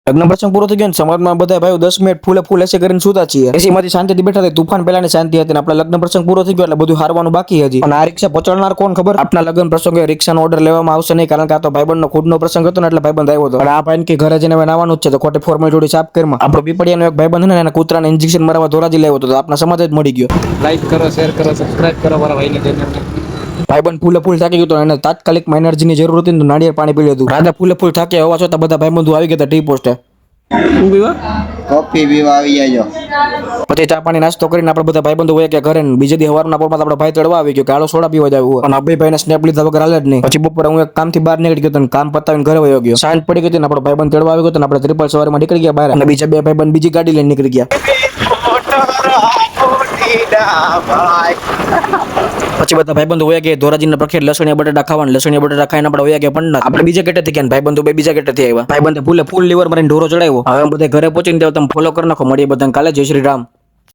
લગ્ન પ્રસંગ પૂરો થઈ ગયો ને સમાજમાં બધા ભાઈઓ 10 મિનિટ ફૂલ એસી કરીને સુતા છીએ. એસી માંથી શાંતિથી બેઠા હતા. તુફાન પહેલાની શાંતિ હતી ને આપણા લગ્ન પ્રસંગ પૂરો થઈ ગયો એટલે બધું હારવાનું બાકી હજી. અને આ રિક્ષા પહોંચાડનાર કોણ ખબર? આપણા લગ્ન પ્રસંગે રિક્ષાનો ઓર્ડર લેવામાં આવશે નહીં, કારણ કે આ તો ભાઈબંધનો ખુદનો પ્રસંગ હતો ને એટલે ભાઈબંધ આવ્યો હતો. અને આ ભાઈને કે ઘરે જઈને નાવાનું જ છે તો ખોટી ફોર્માલિટી સાફ કરમાં આપણો પીપળિયાનો એક ભાઈબંધ ને એના કૂતરાને ઇન્જેક્શન મારવા ધોરાજી લાવ્યો હતો તો આપણા સમાજ જ મળી ગયો. લાઈક કરો, શેર કરો, સબસ્ક્રાઇબ કરો મારા ભાઈને. ભાઈબંધ ફૂલ થાકી ગયો તો એને તાત્કાલિક એનર્જીની જરૂર હતી તો નાળિયેર પાણી પી લીધું. રાધા ફૂલ થાક્યા હોવા છતાં બધા ભાઈબંધો આવી ગયા હતા ટી પોસ્ટે. શું પીવા? કોફી પીવા આવી જાજો. પછી ચા પાણી નાસ્તો કરીને આપણે બધા ભાઈબંધો હોય કે ઘરે ને બીજે દી સવારના પોરમાં આપણો ભાઈ ચડવા આવી ગયો કે હાલો સોડા પીવા જાવ. અને અભયભાઈને સ્નેપ લીધા વગર હાલે જ નહીં. પછી બપોરે હું એક કામથી બહાર નીકળી ગયો તો કામ પતાવીને ઘરે વયો ગયો. સાંજ પડી ગઈ હતી ને આપણો ભાઈબંધ ચડવા આવી ગયો તો આપણે ત્રિપલ સવારમાં નીકળી ગયા બહાર અને બીજા બે ભાઈબંધ બીજી ગાડી લઈને નીકળી ગયા. પછી બધા ભાઈબંધો હોય કે ધોરાજીના પ્રખ્યાત લસણિયા બટાટા ખાવાનું. લસણિયા બટાટા ખાઈને આપણે હોય કે પણ આપણે બીજા ગેટેથી ગયા ભાઈબંધો બીજા ગેટેથી આવ્યા. ભાઈબંધે ફૂલ લીવર મારીને ઢોરો ચડાવ્યો. હવે બધા ઘરે પહોંચીને તમે ફોલો કરી નાખો. મળીએ બધાને કાલે. જય શ્રી રામ.